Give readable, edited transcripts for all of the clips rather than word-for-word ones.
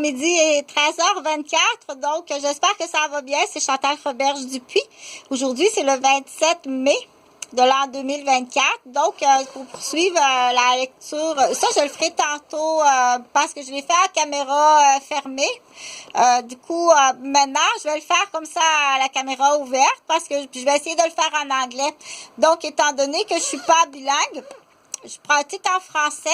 midi et 13h24. Donc, j'espère que ça va bien. C'est Chantal Roberge-Dupuis. Aujourd'hui, c'est le 27 mai de l'an 2024. Donc, pour poursuivre la lecture, ça, je le ferai tantôt parce que je l'ai fait à caméra fermée. Du coup, maintenant, je vais le faire comme ça à la caméra ouverte parce que je vais essayer de le faire en anglais. Donc, étant donné que je suis pas bilingue, je pratique en français.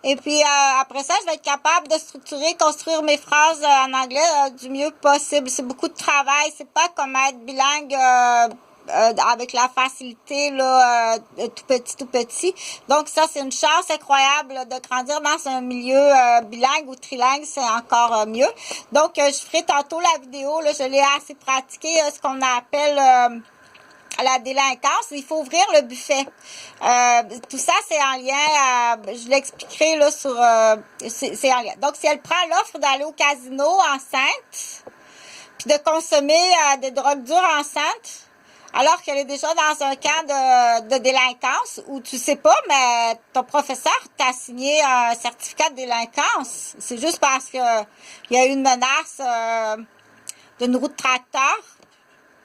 Et puis, après ça, je vais être capable de structurer, construire mes phrases en anglais du mieux possible. C'est beaucoup de travail. C'est pas comme être bilingue avec la facilité là, tout petit. Donc, ça, c'est une chance incroyable là, de grandir dans un milieu bilingue ou trilingue. C'est encore mieux. Donc, je ferai tantôt la vidéo. Là, je l'ai assez pratiqué, ce qu'on appelle... la délinquance, il faut ouvrir le buffet. Tout ça, c'est en lien, je l'expliquerai là sur... c'est en lien. Donc, si elle prend l'offre d'aller au casino enceinte, puis de consommer des drogues dures enceintes, alors qu'elle est déjà dans un camp de délinquance, où tu sais pas, mais ton professeur t'a signé un certificat de délinquance. C'est juste parce que il y a eu une menace d'une roue de tracteur.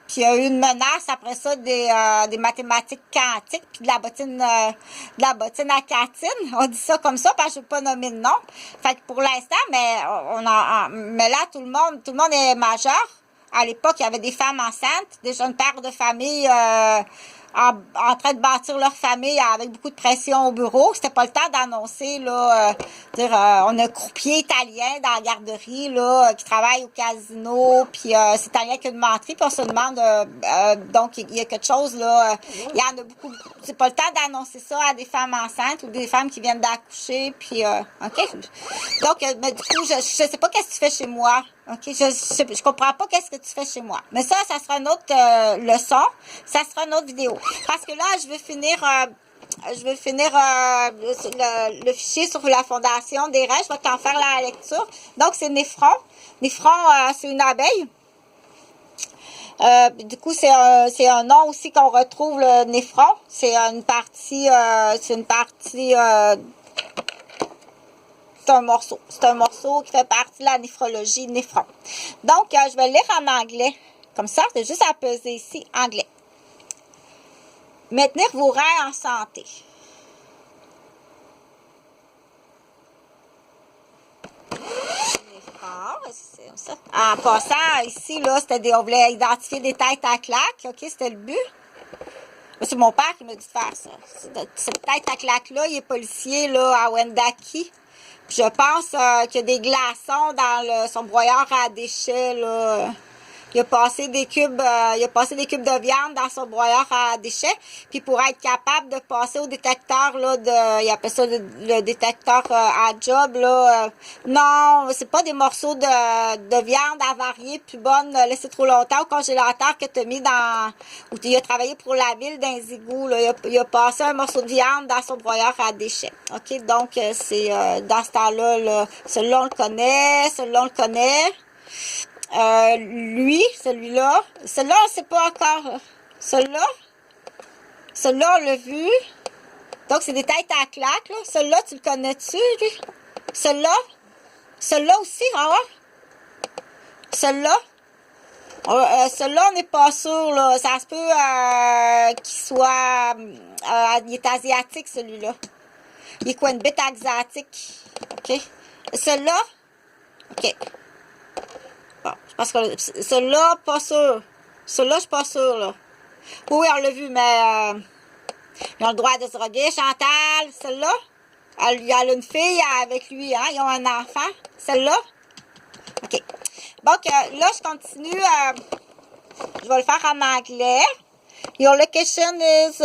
Puis il y a eu une menace après ça des mathématiques quantiques puis de la bottine à Catine. On dit ça comme ça parce que je ne veux pas nommer de nom. Fait que pour l'instant, mais là tout le monde est majeur. À l'époque, il y avait des femmes enceintes, des jeunes pères de famille en train de bâtir leur famille avec beaucoup de pression au bureau. C'était pas le temps d'annoncer là, on a un croupier italien dans la garderie là qui travaille au casino, puis c'est italien qui a une menterie, puis on se demande donc il y a quelque chose là, il y en a beaucoup. C'est pas le temps d'annoncer ça à des femmes enceintes ou des femmes qui viennent d'accoucher, puis ok. Donc mais du coup je sais pas qu'est-ce que tu fais chez moi. OK, je comprends pas qu'est-ce que tu fais chez moi. Mais ça sera une autre leçon. Ça sera une autre vidéo. Parce que là, je vais finir le fichier sur la fondation des reins. Je vais t'en faire la lecture. Donc, c'est Néphron. Néphron, c'est une abeille. Du coup, c'est un nom aussi qu'on retrouve, le néphron. C'est une partie, c'est un morceau. C'est un morceau qui fait partie de la néphrologie néphron. Donc, je vais le lire en anglais. Comme ça, c'est juste à peser ici, anglais. Maintenir vos reins en santé. Ça. En passant, ici, là, on voulait identifier des têtes à claques. OK, c'était le but. C'est mon père qui m'a dit de faire ça. Cette tête à claque-là, il est policier là, à Wendake. Je pense qu'il y a des glaçons dans son broyeur à déchets, là. Il a passé des cubes de viande dans son broyeur à déchets. Puis pour être capable de passer au détecteur, là, il appelle ça le détecteur à job, là. Non, c'est pas des morceaux de viande avariée plus bonne laissée trop longtemps au congélateur que tu as mis où il a travaillé pour la ville d'un égouts, là. Il a passé un morceau de viande dans son broyeur à déchets. OK, donc c'est dans ce temps-là, là, celui-là on le connaît, celui-là on le connaît. Celui-là, on ne sait pas encore. Celui-là, on l'a vu. Donc, c'est des têtes à claques, là. Celui-là, tu le connais-tu, lui? Celui-là aussi, hein? Celui-là? Celui-là, on n'est pas sûr, là. Ça se peut qu'il soit... il est asiatique, celui-là. Il est quoi, une bête asiatique? OK. Celui-là? OK. Bon, parce que celui-là, pas sûr. Celui-là, je suis pas sûre, là. Oui, on l'a vu, mais ils ont le droit de se droguer. Chantal, celle-là, elle a une fille avec lui, hein? Ils ont un enfant. Celle-là? OK. Donc, là, je continue. Je vais le faire en anglais. Your location is...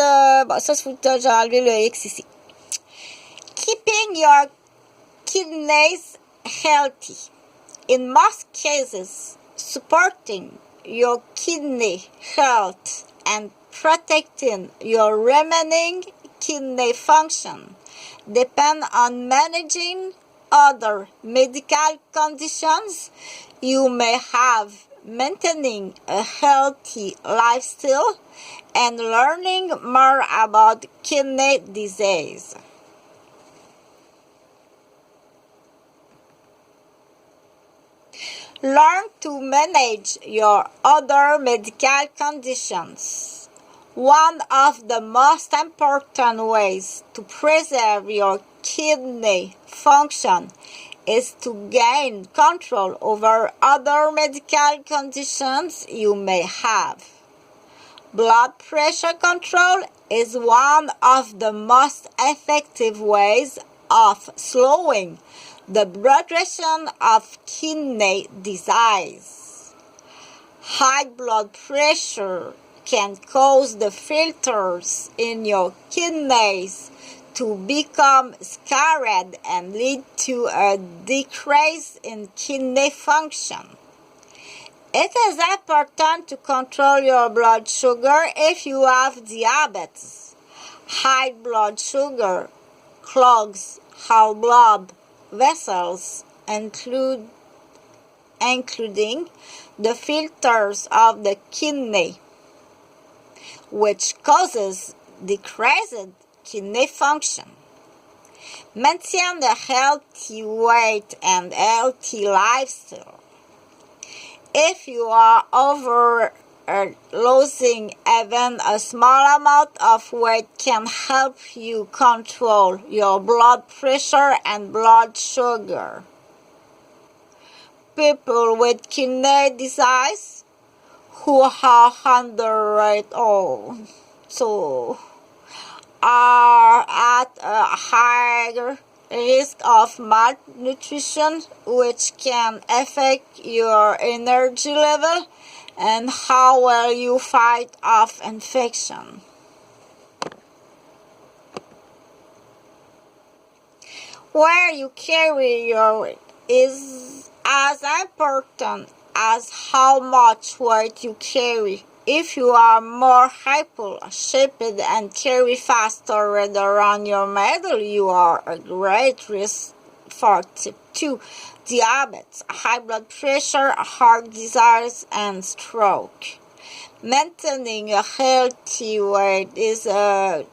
bon, ça, j'ai enlevé le X ici. Keeping your kidneys healthy. In most cases, supporting your kidney health and protecting your remaining kidney function depend on managing other medical conditions you may have, maintaining a healthy lifestyle, and learning more about kidney disease. Learn to manage your other medical conditions. One of the most important ways to preserve your kidney function is to gain control over other medical conditions you may have. Blood pressure control is one of the most effective ways of slowing the progression of kidney disease. High blood pressure can cause the filters in your kidneys to become scarred and lead to a decrease in kidney function. It is important to control your blood sugar if you have diabetes. High blood sugar clogs all blood vessels, including the filters of the kidney, which causes decreased kidney function. Maintain a healthy weight and healthy lifestyle. If you are over losing even a small amount of weight can help you control your blood pressure and blood sugar. People with kidney disease who are underweight are at a higher risk of malnutrition, which can affect your energy level and how well you fight off infection. Where you carry your weight is as important as how much weight you carry. If you are more hyper-shaped and carry faster weight around your middle, you are at great risk for type 2 diabetes, high blood pressure, heart disease, and stroke. Maintaining a healthy weight is a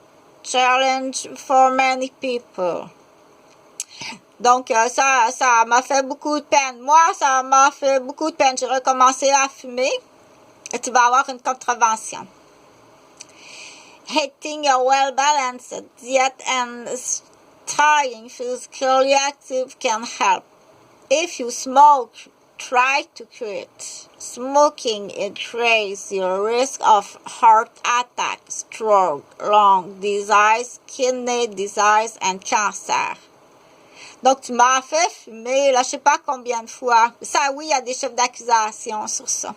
challenge for many people. Donc, ça m'a fait beaucoup de peine. Moi, ça m'a fait beaucoup de peine. J'ai recommencé à fumer. Et tu vas avoir une contravention. Eating a well-balanced diet and staying physically active can help. If you smoke, try to quit. Smoking increases your risk of heart attack, stroke, lung disease, kidney disease, and cancer. Donc, tu m'as fait fumer, là, je sais pas combien de fois. Ça, oui, il y a des chefs d'accusation sur ça.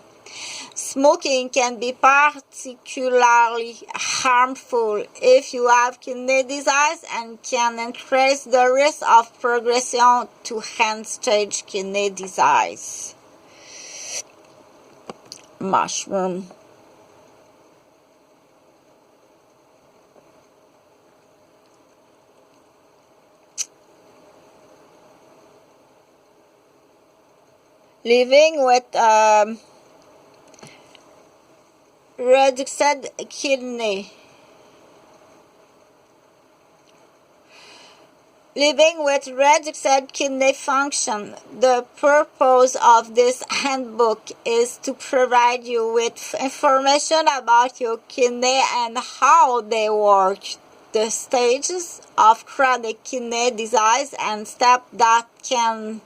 Smoking can be particularly harmful if you have kidney disease and can increase the risk of progression to end-stage kidney disease. Mushroom. Living with reduced kidney. Living with reduced kidney function. The purpose of this handbook is to provide you with information about your kidney and how they work, the stages of chronic kidney disease, and steps that can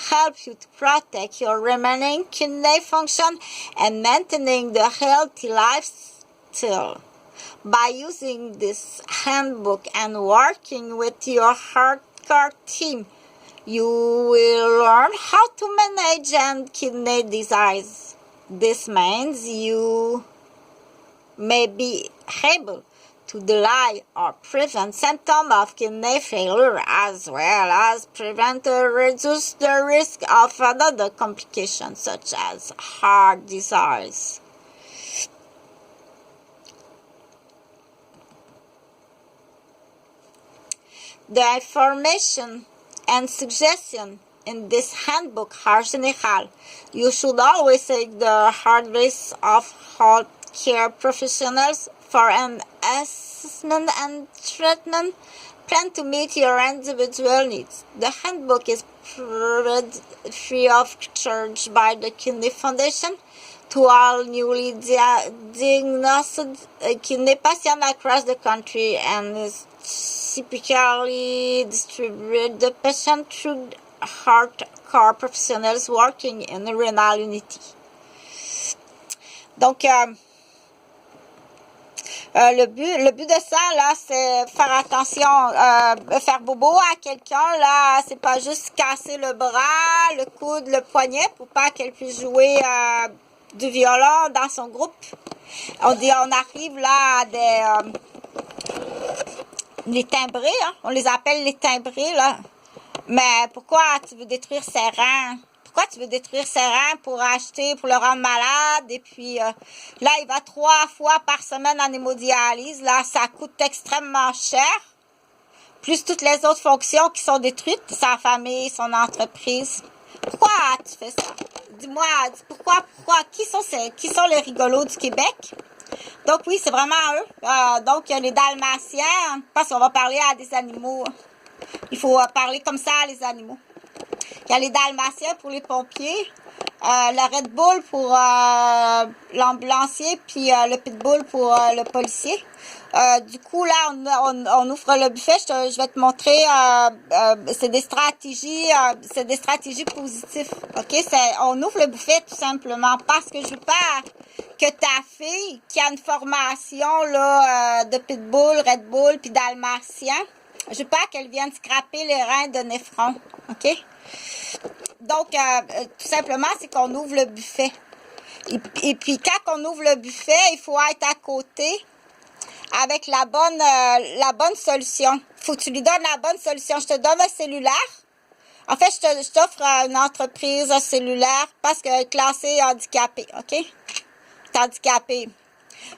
help you to protect your remaining kidney function and maintaining the healthy lifestyle. By using this handbook and working with your healthcare team, you will learn how to manage kidney disease. This means you may be able to delay or prevent symptoms of kidney failure, as well as prevent or reduce the risk of other complications such as heart disease. The information and suggestions in this handbook are general. You should always seek the advice of healthcare professionals for an assessment and treatment plan to meet your individual needs. The handbook is free of charge by the Kidney Foundation to all newly diagnosed kidney patients across the country and is typically distributed the patient through hardcore professionals working in renal unity. Donc, le but de ça, là, c'est faire attention, faire bobo à quelqu'un, là, c'est pas juste casser le bras, le coude, le poignet pour pas qu'elle puisse jouer du violon dans son groupe. On arrive là à les timbrés, hein, on les appelle les timbrés, là. Mais pourquoi tu veux détruire ses reins? Pourquoi tu veux détruire ses reins pour acheter, pour le rendre malade? Et puis là, il va 3 fois par semaine en hémodialyse. Là, ça coûte extrêmement cher. Plus toutes les autres fonctions qui sont détruites, sa famille, son entreprise. Pourquoi tu fais ça? Dis-moi, pourquoi? Qui sont les rigolos du Québec? Donc oui, c'est vraiment eux. Donc, il y a les Dalmatiens, parce qu'on va parler à des animaux. Il faut parler comme ça à les animaux. Il y a les Dalmatiens pour les pompiers, le Red Bull pour l'ambulancier, puis le Pitbull pour le policier. Du coup, là, on ouvre le buffet. Je vais te montrer, c'est des stratégies positives. OK? On ouvre le buffet tout simplement parce que je veux pas que ta fille qui a une formation là de Pitbull, Red Bull, puis Dalmatien, je veux pas qu'elle vienne scraper les reins de Néphron. OK? Donc, tout simplement, c'est qu'on ouvre le buffet. Et puis, quand on ouvre le buffet, il faut être à côté avec la bonne solution. Faut que tu lui donnes la bonne solution. Je te donne un cellulaire. En fait, je t'offre une entreprise, un cellulaire, parce que classé handicapé, OK? T'es handicapé.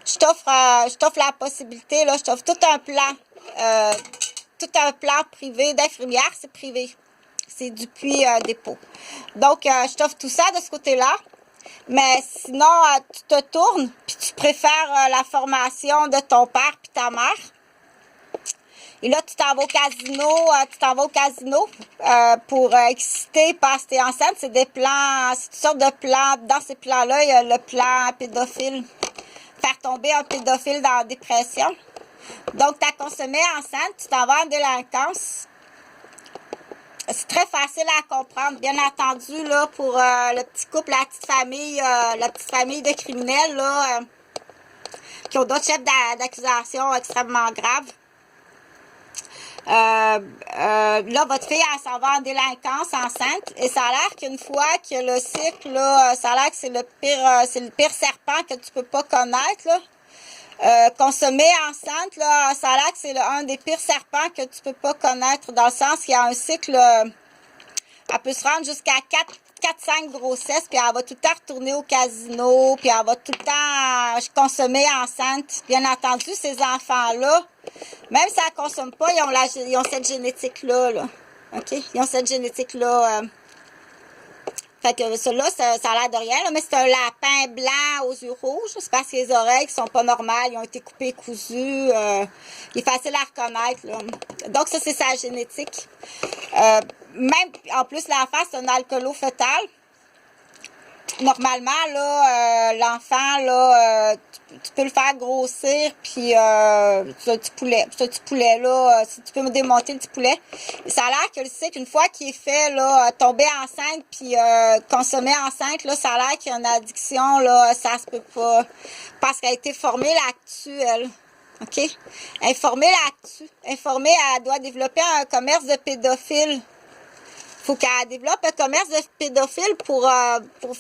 Je t'offre la possibilité, là, je t'offre tout un plan privé d'infirmière, c'est privé. C'est du puits dépôt. Donc, je t'offre tout ça de ce côté-là. Mais sinon, tu te tournes, puis tu préfères la formation de ton père puis ta mère. Et là, tu t'en vas au casino, pour exciter parce que t'es enceinte. C'est des plans, c'est toutes sortes de plans. Dans ces plans-là, il y a le plan pédophile. Faire tomber un pédophile dans la dépression. Donc, tu as consommé enceinte, tu t'en vas en délinquance. C'est très facile à comprendre, bien entendu, là, pour le petit couple, la petite famille de criminels, là, qui ont d'autres chefs d'accusation extrêmement graves. Là, votre fille, elle s'en va en délinquance enceinte, et ça a l'air qu'une fois que le cycle, là, ça a l'air que c'est le pire serpent que tu peux pas connaître, là. Consommer enceinte, là, ça a l'air que c'est un des pires serpents que tu peux pas connaître, dans le sens qu'il y a un cycle, elle peut se rendre jusqu'à 4-5 grossesses, puis elle va tout le temps retourner au casino, puis elle va tout le temps consommer enceinte. Bien entendu, ces enfants-là, même si elles ne consomment pas, ils ont cette génétique-là, là. OK? Ils ont cette génétique-là. Fait que celui-là, ça a l'air de rien, là, mais c'est un lapin blanc aux yeux rouges. C'est parce que les oreilles sont pas normales, ils ont été coupées, cousues. Il est facile à reconnaître, là. Donc, ça, c'est sa génétique. Même, en plus, l'enfant, c'est un alcoolo-fœtal. Normalement, là, l'enfant, là, tu peux le faire grossir, puis c'est un petit poulet, là, si tu peux me démonter le petit poulet. Ça a l'air que le cycle, une fois qu'il est fait, là, tomber enceinte, puis consommer enceinte, là, ça a l'air qu'il y a une addiction, là, ça se peut pas. Parce qu'elle a été formée là-dessus, elle. OK? Informée là-dessus. Informée, elle doit développer un commerce de pédophiles. Faut qu'elle développe un commerce de pédophiles pour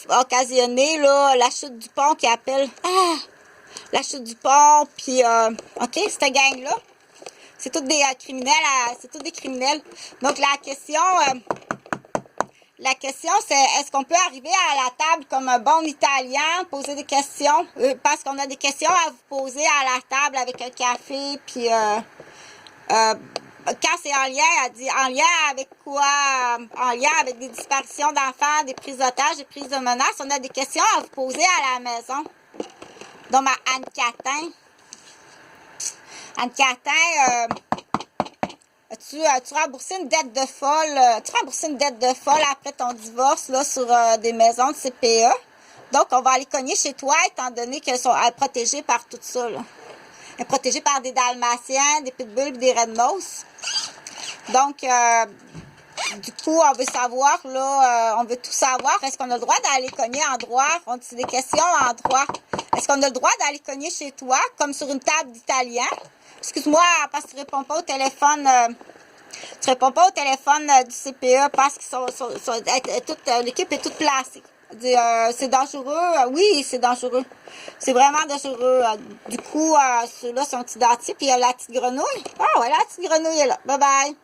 occasionner là, la chute du pont qu'ils appellent. La chute du pont, puis OK, cette gang-là. C'est tous des criminels, c'est tous des criminels. Donc la question c'est est-ce qu'on peut arriver à la table comme un bon Italien, poser des questions? Parce qu'on a des questions à vous poser à la table avec un café, puis quand c'est en lien avec quoi? En lien avec des disparitions d'enfants, des prises d'otages, des prises de menaces, on a des questions à vous poser à la maison. Donc, ma Anne Catin. Anne Catin, as-tu tu remboursais une dette de folle, après ton divorce là, sur des maisons de CPE. Donc, on va aller cogner chez toi, étant donné qu'elles sont protégées par tout ça, là. Elle est protégée par des dalmatiens, des pitbulls et des red nose. Donc, du coup, on veut savoir, là, on veut tout savoir. Est-ce qu'on a le droit d'aller cogner en droit? C'est des questions en droit. Est-ce qu'on a le droit d'aller cogner chez toi, comme sur une table d'italien? Excuse-moi, parce que tu réponds pas au téléphone. Tu réponds pas au téléphone du CPE parce que toute l'équipe est toute placée. C'est dangereux. Oui, c'est dangereux. C'est vraiment dangereux. Du coup, ceux-là sont identifiés. Puis il y a la petite grenouille. Ah ouais, la petite grenouille est là. Bye bye.